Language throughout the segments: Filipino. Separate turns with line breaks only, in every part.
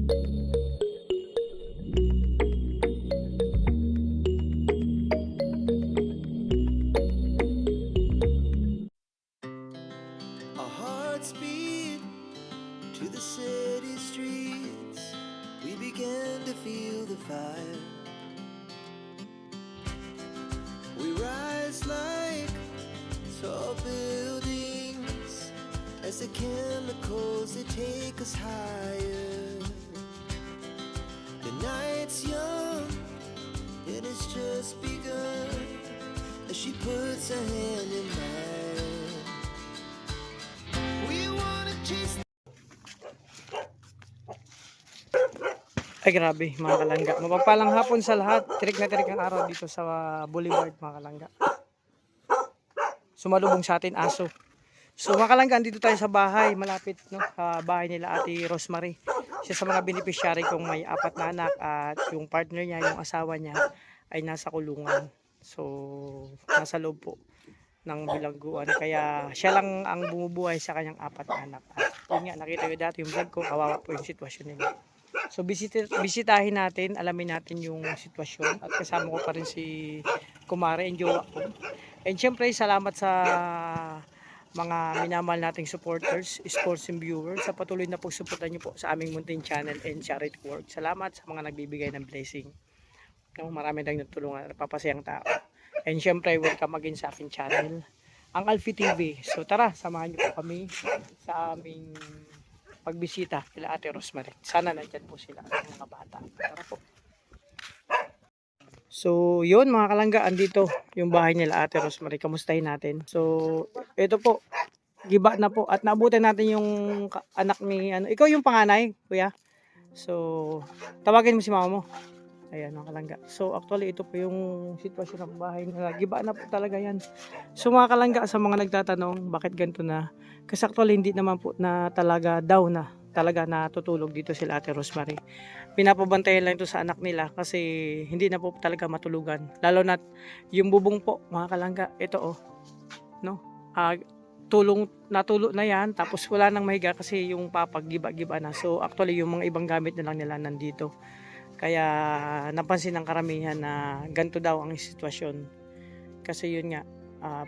Our hearts beat to the city streets. We began to feel the fire. We rise like tall buildings as the chemicals they take us higher. The night's young, it has just begun as she puts her hand in mine. We wanna chase.
Ay grabe mga kalangga. Mapagpalang hapon sa lahat. Tirik na tirik ang araw dito sa Boulevard mga kalangga. Sumalubong sa atin aso. So mga kalangga, dito tayo sa bahay. Malapit no, sa bahay nila Ate Rosemary. Siya sa mga beneficiary kong may 4 na anak. At yung partner niya, yung asawa niya ay nasa kulungan. So nasa loob po ng bilangguan. Kaya siya lang ang bumubuhay sa kanyang 4 na anak. At yun nga, nakita nyo dati yung vlog ko. Kawawa po yung sitwasyon nila. So bisitahin natin, alamin natin yung sitwasyon at kasama ko pa rin si Kumare and jowa ko. And syempre salamat sa mga minamahal nating supporters, sports and viewers sa patuloy na pagsuporta niyo po sa aming munting channel and charity work. Salamat sa mga nagbibigay ng blessing. No, marami nang natulungan at papasayang tao. And syempre welcome again sa aking channel, ang Alfie TV. So tara, samahan niyo po kami sa aming pagbisita kila Ate Rosemary. Sana nandyan po sila ang mga bata. Tara po. So, yun mga kalangga, andito yung bahay nila Ate Rosemary. Kamustahin natin. So, ito po. Giba na po. At naabutan natin yung anak ni, ikaw yung panganay, kuya. So, tawagin mo si mama mo. Ayan mga kalangga. So, actually, ito po yung sitwasyon ng bahay nila. Giba na po talaga yan. So, mga kalangga, sa mga nagtatanong, bakit ganito na? Kasi actually hindi naman po na talaga talaga natutulog dito sila Ate Rosemary. Pinapabantayan lang ito sa anak nila kasi hindi na po talaga matulugan. Lalo na yung bubong po, mga kalangga, ito no? Natulog na yan, tapos wala nang mahiga kasi yung papag-giba-giba na. So actually yung mga ibang gamit na lang nila nandito. Kaya napansin ng karamihan na ganito daw ang sitwasyon. Kasi yun nga,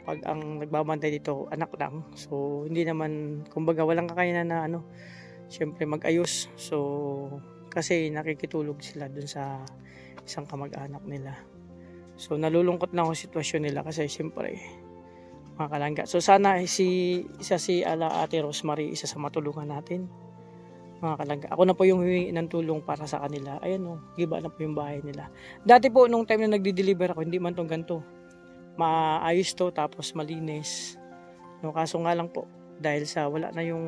pag ang nagbabantay dito anak lang, so hindi naman kumbaga walang kakayanan na syempre mag-ayos. So kasi nakikitulog sila dun sa isang kamag-anak nila. So nalulungkot lang ang sitwasyon nila kasi syempre mga kalangga. So sana isa si Ate Rosemary, isa sa matulungan natin mga kalangga. Ako na po yung humingi ng tulong para sa kanila. Ayan giba na po yung bahay nila. Dati po nung time na nagdi-deliver ako, hindi man tong ganito maayos to, tapos malinis. No, kaso nga lang po, dahil sa wala na yung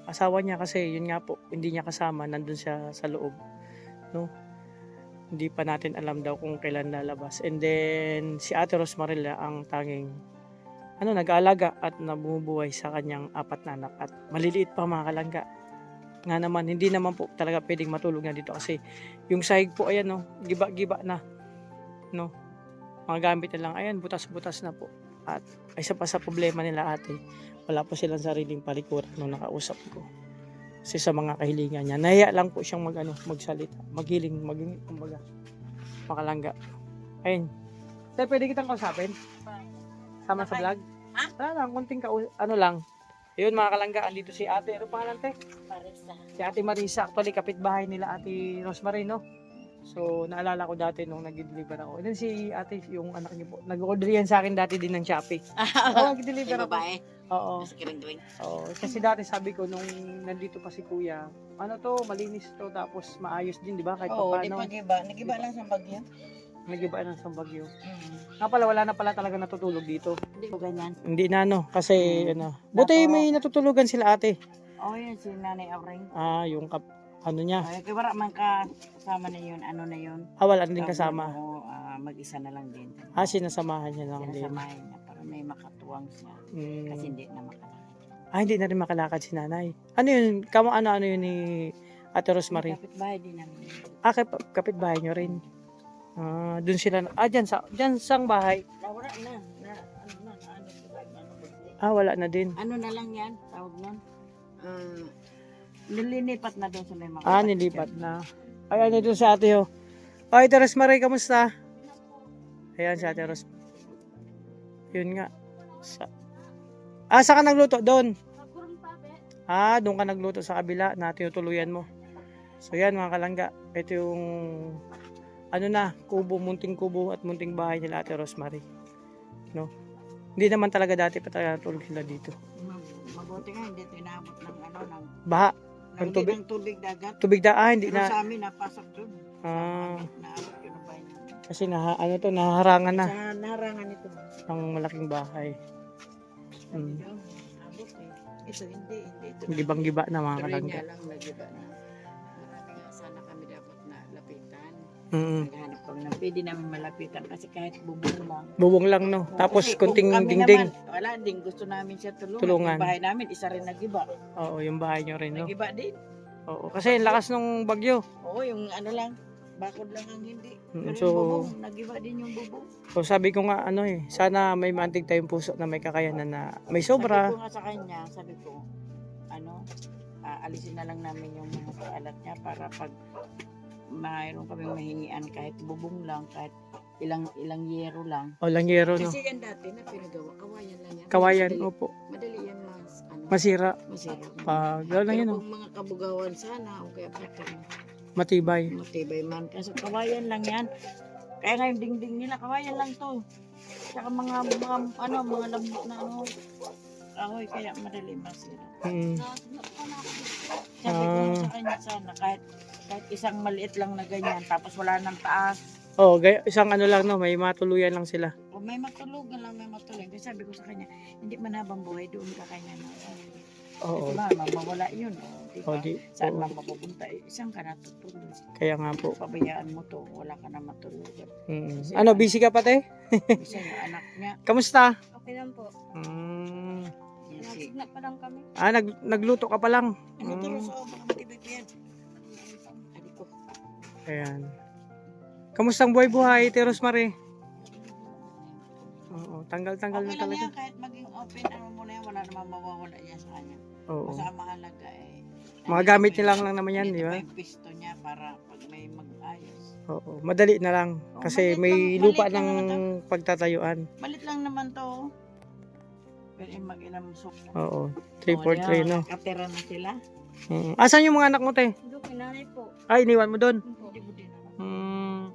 asawa niya kasi yun nga po, hindi niya kasama, nandun siya sa loob. No? Hindi pa natin alam daw kung kailan lalabas. And then, si Ate Rosemary ang tanging nag-aalaga at nabumubuhay sa kanyang 4 na anak. At maliliit pa mga kalangga. Nga naman, hindi naman po talaga pwedeng matulog na dito kasi yung sahig po, ayan giba-giba na. No? Mga gamit na lang, ayan, butas-butas na po. At isa pa sa problema nila ate, wala po silang sariling palikuran nung nakausap ko. Kasi sa mga kahilingan niya, nahiya lang po siyang magsalita, maghiling, kumbaga, makalangga. Ayun. Sir, pwede kitang kausapin? Sama sa vlog?
Ha?
Wala lang, kunting lang. Ayun mga kalangga, andito si ate. Ano pangalan te?
Marisa.
Si ate Marisa, actually kapitbahay nila Ate Rosemary, no? So, naalala ko dati nung nag-deliver ako. And then si ate, yung anak niyo po, nag-order yan sa akin dati din ng Shopee. Oo, nag-deliver ako.
Babae.
Oo.
Sa kiring-kiring.
Oo. Kasi dati sabi ko, nung nandito pa si kuya, malinis to, tapos maayos din, di ba? Kahit
Oo, di
paano.
pa giba. Nagiba lang sa bagyo.
Nagiba ng sa Bagyo. Nga pala, wala na pala talaga natutulog dito.
Hindi ko ganyan.
Hindi na kasi buti may natutulugan sila ate.
Oo, yun si Nanay Auring.
Yung niya.
Ay, kaya man kasama na yun, na yun.
Wala na din kasama.
Oo, mag-isa na lang din.
Sinasamahan niya lang din.
Sinasamahin niya para may makatuwang siya. Kasi hindi na makalakad.
Hindi na rin makalakad si nanay. Ano yun? Ano yun ni Ate Rosemary?
Kapitbahay din namin.
Kapitbahay nyo rin. Doon sila. Dyan sang bahay.
Wala na.
Wala na din.
Ano na lang yan, tawag nun? Nililipat na doon sa may mga
Nilipat na. Ay, ano doon sa ate ho. Ay, Ate Rosemary, kamusta? Ayan si Ate Ros. Yun nga. Saan ka nagluto? Doon? Doon ka nagluto sa kabila na tinutuluyan mo. So yan mga kalangga. Ito yung kubo, munting kubo at munting bahay nila Ate Rosemary. No? Hindi naman talaga dati pa talaga natulog sila dito.
Mabuti nga, hindi ito inaabot ng
Baha.
Ang tubig. Ng tubig dagat.
Tubig hindi
Pero
na.
sa amin, napasok doon. Naabot yun ang bahay namin.
Kasi naharangan na.
Sa naharangan ito.
Ng malaking bahay.
Abot eh. Ito, hindi. Ito
Gibang-giba na mga
Tuloy
kalangga.
niya lang nagiba na. Marami nga sana kami dapat na lapitan.
Mm.
Naghahanap kami na pwede namin malapitan kasi kahit bubong lang.
Bubong lang no. Tapos
Kasi
kunting
kung kami
dingding.
Naman, wala din. Gusto namin siya tulungan.
Tulungan.
Yung bahay namin, isa rin nagiba.
Oo, yung bahay nyo rin no.
Nagiba din.
Oo, kasi ang lakas nung bagyo.
Oo, yung lang. Bakod lang ang hindi. Pero
So,
yung bubong, nagiba din yung bubong.
So sabi ko nga sana may mantig tayong puso na may kakayanan na may sobra.
Sabi ko nga sa kanya, alisin na lang namin yung mga paalat niya para pag mayroon kaming mahingian kahit bubong lang, kahit ilang yero lang.
O langyero no.
Kasi yan dati na pinagawa, kawayan lang yan.
Kawayan,
Madali,
opo.
madali yan
Masira.
masira.
Gano'n
Pero
yun
kung mga kabugawan sana, o kaya
matibay.
matibay man. Kasi kawayan lang yan. Kaya nga yung dingding nila, kawayan lang to. Saka mga lambot na kahoy, kaya madali masira.
Mm.
Sabi ko sa kanya sana, kahit isang maliit lang na ganyan, tapos wala nang taas.
Isang lang no, may matuluyan lang sila.
O may matulugan lang, may matulugan. Kasi sabi ko sa kanya, hindi man habang buhay, doon ka kanya na.
Oo.
Kasi mawala yun. Saan
oo.
lang mapupunta? Isang ka natutulog.
Kaya nga po.
Pabayaan mo to, wala ka na matulugan.
Mm. Busy ka pa te?
Kasi yung anak niya.
Kamusta?
Okay lang po.
Yes,
Nagsigna pa lang kami.
Nagluto ka pa lang.
ano to, so, baka matibay pa yan. Sabi ko,
Ayan. Kamusta ang buhay-buhay, Ate Rosemary? Oo, tanggal-tanggal
okay
na
lang
talaga.
yan, kahit maging open, muna yan, wala namang mawawala yan sa kanya.
Oo.
Basta ang mahalaga
Mga gamit niya lang naman yan, di ba?
Ito pa yung pisto niya para pag may mag-ayos.
Oo, madali na lang. Kasi may lupa
maliit lang
ng
naman
pagtatayuan.
Malit lang naman to. Pero mag-ilang soup.
Oo, 343 no.
Katira na sila.
Asan yung mga anak mo, te?
Doon kay nanay po.
Ay, iniwan mo doon.
Hindi mo din naman.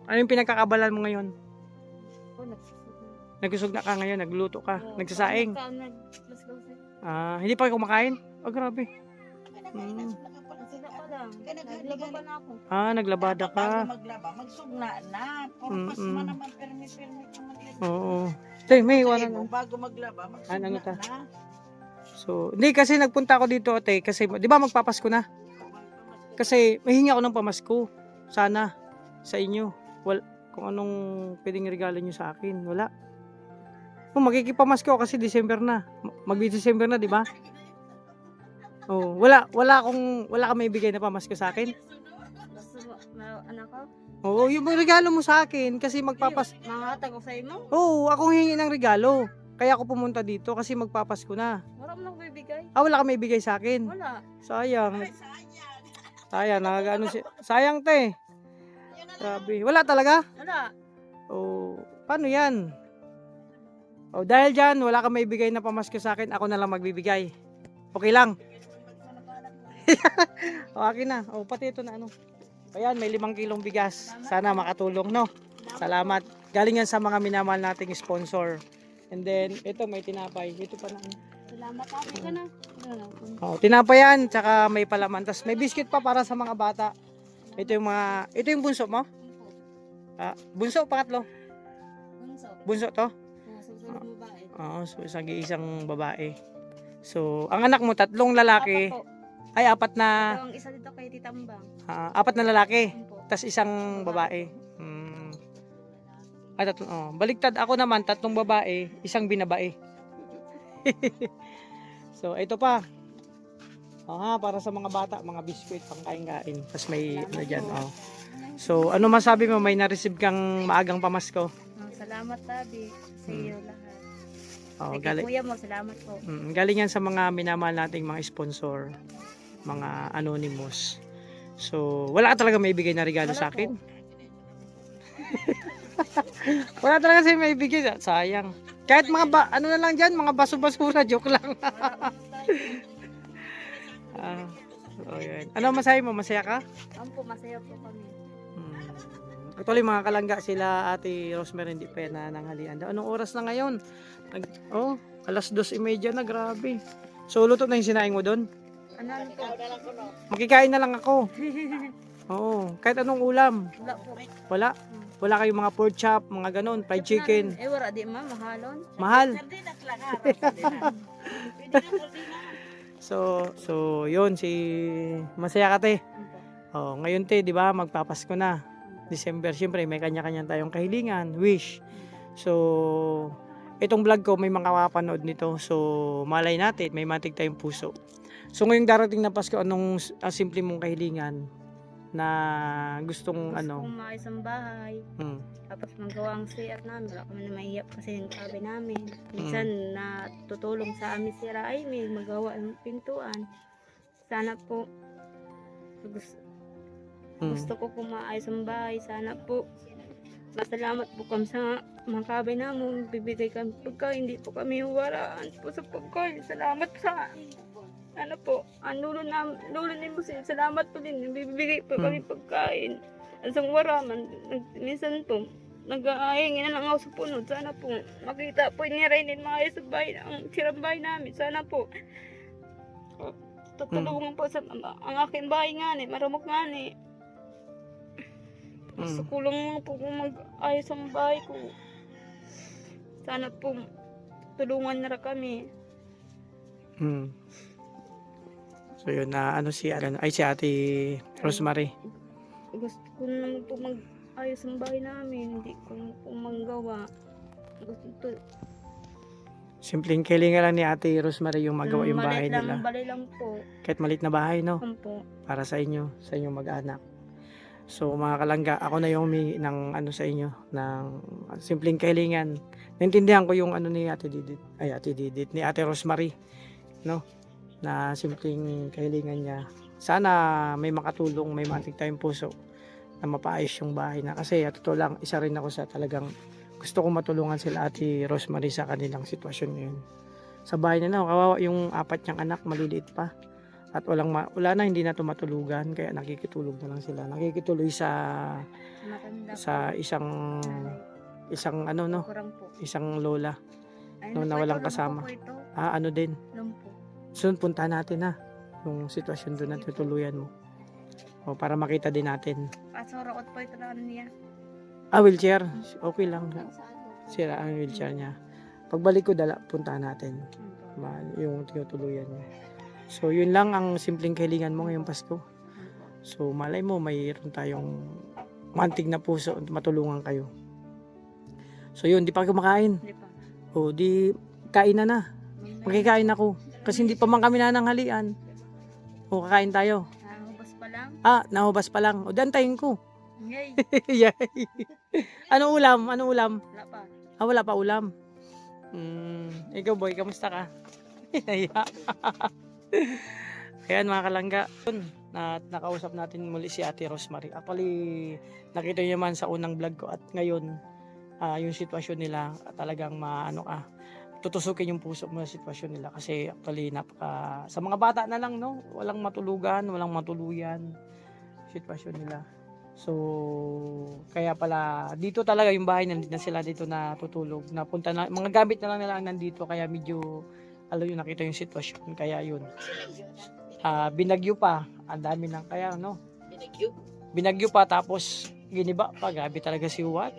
Ano yung pinagkakabalan mo ngayon?
Po, nagsusunod.
Nagusog na ka ngayon, nagluto ka, nagsasaing.
Naglasgaw.
Hindi pa kayo kumakain? Grabe.
Sila pa lang. Naglaba pa na ako.
Naglabada ka.
Bago maglaba, magsugna na. Purpas man naman, permi-permi naman.
Oo. Te, may iwanan mo.
Bago maglaba, magsugna
Ano ta?
na.
So, hindi kasi nagpunta ako dito, ate, kasi, di ba magpapasko na? Kasi, mahingi ako ng pamasko. Sana, sa inyo. Kung anong pwedeng regalo nyo sa akin. Wala. Magkikipamasko ako kasi December na. Mag-December na, di ba? Wala ka may ibigay na pamasko sa akin.
Gusto mo, anak ko?
Yung regalo mo sa akin kasi
Mangatag ko sa imo?
akong hingi ng regalo. Kaya ako pumunta dito kasi magpapasko na.
Wala mo nang bibigay.
Wala ka may ibigay sa akin.
Wala.
Sayang. Sayang, sayang te. Grabe. Wala talaga?
Wala.
Paano yan? Dahil dyan, wala ka may ibigay na pamasko sa akin, ako na lang magbibigay. Okay lang? Okay na. Pati ito na Ayan, may 5 kilong bigas. Sana makatulong, no? Salamat. Galing yan sa mga minamahal nating sponsor. And then, ito may tinapay. Ito pa na.
Salamat ate ka na.
Tinapay yan, tsaka may palaman. Tapos may biscuit pa para sa mga bata. Ito yung bunso mo? Bunso, pangatlo? Bunso to?
Susunod mo ba
So isang babae. So, ang anak mo, 3 lalaki. Ay, 4 na.
Ang isa dito kay Titambang.
4 na lalaki.
Opo.
Tas isang babae. Ay, 3. Baliktad ako naman, 3 babae, isang binabae. So, ito pa. Para sa mga bata, mga biskwit, pangkain-kain. Tas may dyan. So, ano masabi mo? May na-receive kang maagang pamasko?
Salamat tabi sa iyo lahat.
Galing.
Kuya mo, salamat po.
Galing yan sa mga minamahal nating mga sponsor. mga anonymous. So, wala ka talaga maibigay na regalo
Wala
sa
po.
akin? Wala talaga sa'yo maibigay. Sayang. Kahit ano na lang dyan, mga baso-basura, joke lang. Ah, so, yun. Ano masahe mo? Masaya ka?
Ampo, masaya po kami.
Actually, mga kalangga sila Ate Rosemary hindi pa yan nananghalian. Anong oras na ngayon? Alas 2:30 na, grabe. So, luto na yung sinaing mo doon?
Ano po?
Makikain na lang ako. Oo, kahit anong ulam.
Wala po.
Wala? Wala kayong mga pork chop, mga ganon, fried chicken.
Eh, wala di ma, mahalon.
Mahal.
Sardinas lang ha. Sardinas. Pwede na sardinas.
So, yun, si Masaya ka, te. Oh, ngayon, te, di ba, magpapasko na. December, syempre, may kanya-kanya tayong kahilingan, wish. So, itong vlog ko, may mga kapanood nito. So, malay natin, may matig tayong puso. So, ngayong darating na Pasko, anong simple mong kahilingan na gustong
Gusto kong maayos ang bahay. Tapos magawa ang CR namin. Wala kami na mahihiyap kasi yung tabi namin. Minsan natutulong sa amin si Raimi magawa ng pintuan. Sana po gusto ko po maayos ang bahay. Sana po masalamat po kami sa mga kabay namin. Bibigay kami pagkain. Hindi po kami huwaraan po sa pagkain. Salamat sa ano po, ang lulo ni Musin. Salamat po din. Bibigay po kami pagkain. Ang sang waraman, minsan po, nag-aahingin na lang ako sa punod. Sana po, makita po ni Rainin maayos sa bahay, ang sirang bahay namin. Sana po, tutulungan po sa ang aking bahay nga ni, maramok nga ni. Gusto ko lang po kung mag-ayos ang bahay ko. Sana po, tulungan na kami.
So yun na si Ate Rosemary.
Gusto ko naman po mag-ayos ang bahay namin. Hindi ko po magawa. Gusto ko.
Simpleng kilingan lang ni Ate Rosemary yung magawa yung bahay
Maliit lang,
nila.
balay lang po.
Kahit maliit na bahay, no?
Po.
Para sa inyong mag-anak. So mga kalangga, ako na yung humingi ng sa inyo, ng simpleng kahilingan. Naintindihan ko yung ni Ate Didit, ni Ate Rosemary, no? Na simpleng kahilingan niya. Sana may makatulong, may matig tayong puso na mapaayos yung bahay na. Kasi totoo lang, isa rin ako sa talagang gusto kong matulungan sila Ate Rosemary sa kanilang sitwasyon ngayon. Sa bahay nila, kawawa yung 4 niyang anak, maliliit pa. At wala na, hindi na tumatulugan, kaya nakikitulog na lang sila. Nakikituloy sa isang
Kurang po.
isang lola
Ay,
na walang kasama. Din.
Lumpo.
Sunod puntahan natin yung sitwasyon doon na tutuluyan mo. O para makita din natin.
Sorokot po ito na niya.
Wheelchair. Okay lang. Sira ang wheelchair niya. Pagbalik ko puntahan natin. Yung tinutuluyan niya. So yun lang ang simpleng kahilingan mo ngayong Pasko. So malay mo mayroon tayong mantig na puso at matulungan kayo. So yun, di pa kumakain.
Hindi pa.
O di kain na. Magkikain ako. Kasi hindi pa man kami nananghalian. O kakain tayo.
Nahubas pa lang.
Nahubas pa lang. O dantayin ko.
Yay.
Yay. Ano ulam?
Wala pa.
Wala pa ulam. Ikaw boy, kamusta ka? Ayan mga kalangga. Nakausap natin muli si Ate Rosemary. Actually, nakita niyo naman sa unang vlog ko at ngayon, yung sitwasyon nila talagang tutusukin yung puso mo sa sitwasyon nila kasi actually sa mga bata na lang, no, walang matulugan, walang matuluyan sitwasyon nila. So kaya pala dito talaga yung bahay, nandito na sila dito natutulog, napunta na, mga gamit na lang nila nandito, kaya medyo yung nakita yung sitwasyon, kaya yun binagyo pa, ang dami ng kaya binagyo pa, tapos giniba pa, gabi talaga si Juan.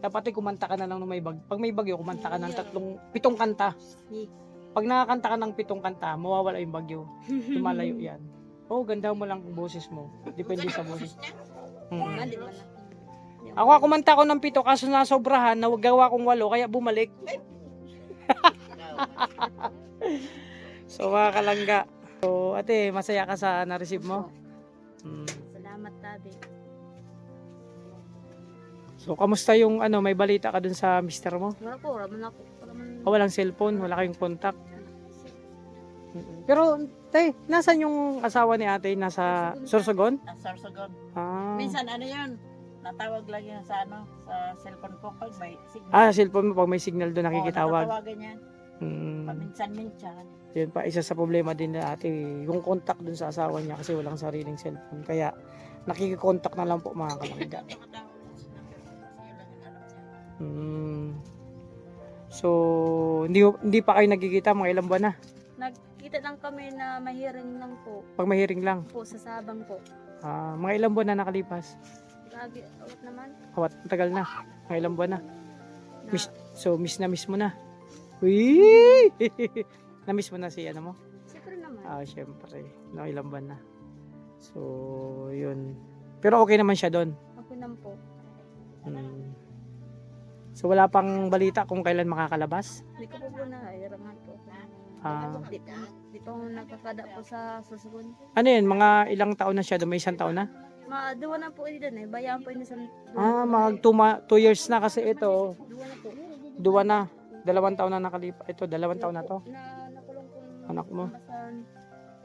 Dapat kumanta ka na lang ng pag may bagyo, kumanta ka ng 7 kanta. Pag nakakanta ka ng 7 kanta, mawawala yung bagyo. Lumalayo yan. Ganda mo lang ang boses mo. Depende sa boses. Ako kumanta ko ng 7 kaso nasobrahan, gawa kong 8 kaya bumalik. So mga kalangga. So ate, masaya ka sa na-receive mo?
Salamat tabi.
So kamusta yung may balita ka dun sa mister mo?
Wala po, wala man ako.
Walang cellphone, wala kayong contact. Pero, tay, nasan yung asawa ni ate? Nasa Sorsogon?
Sorsogon.
Ah,
Minsan ano yun, natawag lang yun sa sa cellphone ko pag may signal.
cellphone mo pag may signal doon nakikitawag.
Natatawagan yan. Paminsan-minsan.
Yun pa, isa sa problema din na ate, yung contact dun sa asawa niya kasi walang sariling cellphone. Kaya, nakikikontak na lang po mga kalangga. So, hindi pa kayo nagkikita mga ilang buwan na?
Nagkita lang kami na mahiring lang po.
Pag mahiring lang.
Po sa Sabang po.
Mga ilang buwan na nakalipas?
Lagi, awat naman.
Awat, tagal na. Mga ilang buwan na.
Na,
Miss na miss mo na. Uy! Na-miss mo na si ano mo?
Siyempre naman.
Syempre. No, ilang buwan na. So, yun. Pero okay naman siya doon.
Ako naman po.
So, wala pang balita kung kailan makakalabas?
Hindi ko po nahiraman po. Di pa ako nagkakada po sa susunod.
Ano yun? Mga ilang taon na siya doon? May isang taon na?
Duwa na po doon eh. Bayaan po yun sa...
Mag 2 years na kasi ito.
Duwa na po.
2 na. 2 taon na nakalipas. Ito, 2 taon na to.
Nakulong po.
Anak mo?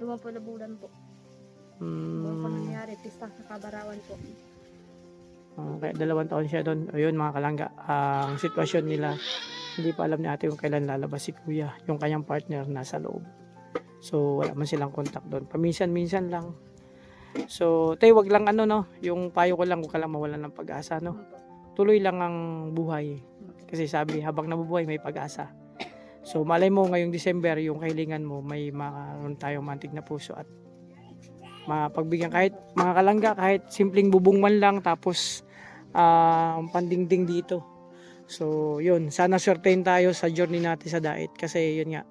Duwa po na bulan po. Duwa po
Hmm.
nangyari. Pista sa Kabarawan po.
Kaya 2 taon siya doon. Ayun mga kalangga. Ang sitwasyon nila, hindi pa alam ni ate kung kailan lalabas si kuya. Yung kanyang partner nasa loob. So wala man silang contact doon. Paminsan-minsan lang. So tayo wag lang yung payo ko lang kung lang mawalan ng pag-asa Tuloy lang ang buhay. Kasi sabi habang nabubuhay may pag-asa. So malay mo ngayong December yung kahilingan mo may makaroon tayong mantig na puso at mapagbigyan kahit mga kalangga kahit simpleng bubong man lang tapos pandingding dito. So yun, sana swertein tayo sa journey natin sa Dait kasi yun nga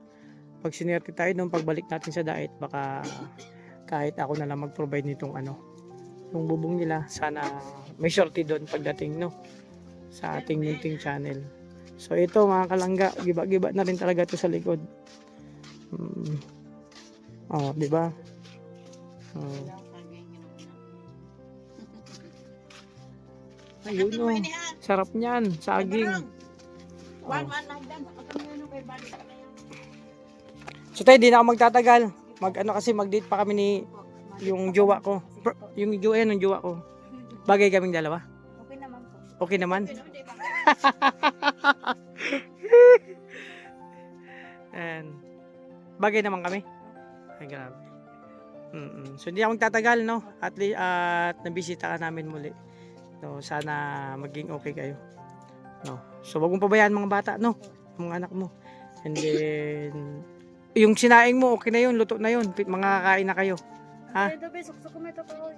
pag sinerte tayo nung pagbalik natin sa Dait baka kahit ako na lang mag-provide nitong yung bubong nila, sana may swerte doon pagdating sa ating munting channel. So ito mga kalangga, giba-giba na rin talaga to sa likod. Di ba? Ayun sarap niyan, saging. So tayo, di na ako magtatagal. Kasi mag-date pa kami ni yung jowa ko. Yung jowa ko. Bagay kaming dalawa.
Okay naman po.
Okay naman? And, bagay naman kami. Ay, grabe. So, hindi ako magtatagal, At nabisita ka namin muli. So, sana maging okay kayo. So, wag mong pabayaan mga bata, mga anak mo. And then, yung sinaing mo, okay na yun, luto na yun. Mga kakain na kayo. Ha?
Ay, dabi, suksok ko may tatakoy.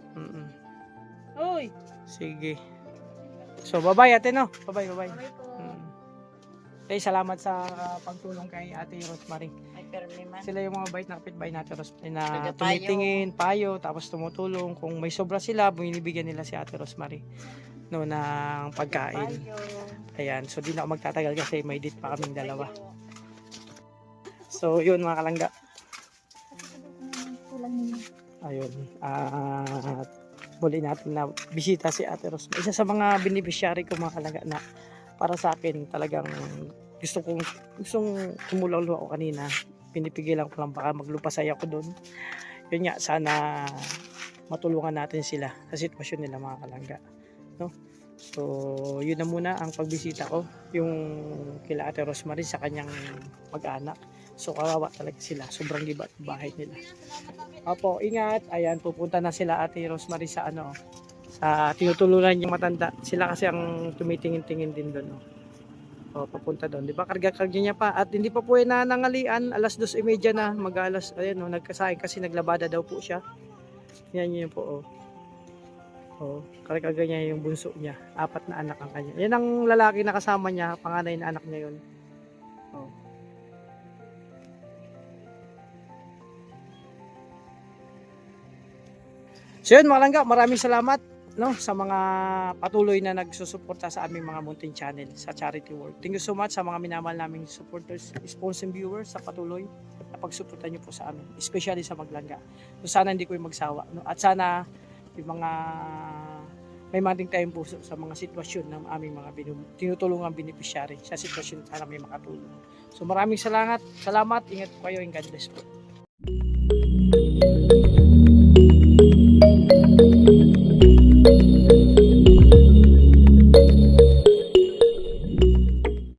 Uy!
Sige. So, bye-bye ate, Bye-bye.
Bye po.
Tay, salamat sa pagtulong kay Ate Rosemary.
Ay, pero naman.
Sila yung mga bait na kapitbahay natin Rosemary na
Taga-payo.
tumitingin, payo, tapos tumutulong. Kung may sobra sila, binibigyan nila si Ate Rosemary ng pagkain. Ayan, so di na ako magtatagal kasi may date pa kaming dalawa. So, yun mga kalangga. Ayun. At muli natin na bisita si Ate Rosemary. Isa sa mga beneficiary ko mga kalangga na para sa akin talagang gustong tumulaw-luwa ako kanina. Pinipigilan ko lang baka maglupasay ako doon. Yun nga, sana matulungan natin sila sa sitwasyon nila mga kalangga. So, yun na muna ang pagbisita ko. Yung kila Ate Rosemary sa kanyang mag-anak. So, kawawa talaga sila. Sobrang libat ang bahay nila. Opo, ingat. Ayan, pupunta na sila Ate Rosemary sa sa tinutulunan yung matanda. Sila kasi ang tumitingin-tingin din doon. Papunta doon. Di ba? Karga-karga niya pa. At hindi pa po yan nanangalian. 2:30 na. Mag-alas. Ayan, nagkasahin kasi naglabada daw po siya. Yan yun po. Karga niya yung bunso niya. 4 na anak ang kanya. Yan ang lalaki na kasama niya. Panganay na anak niya yun. So yun mga langga, maraming salamat sa mga patuloy na nagsusuporta sa aming mga munting channel sa charity work. Thank you so much sa mga minamahal naming supporters, sponsors and viewers sa patuloy na pagsuporta niyo po sa amin, especially sa Maglangga. So sana hindi ko magsawa. At sana yung mga may mating tayong puso sa mga sitwasyon ng aming mga tinutulungang beneficiary sa sitwasyon sana may makatulong. So maraming salamat, ingat po kayo and God bless po.
Thank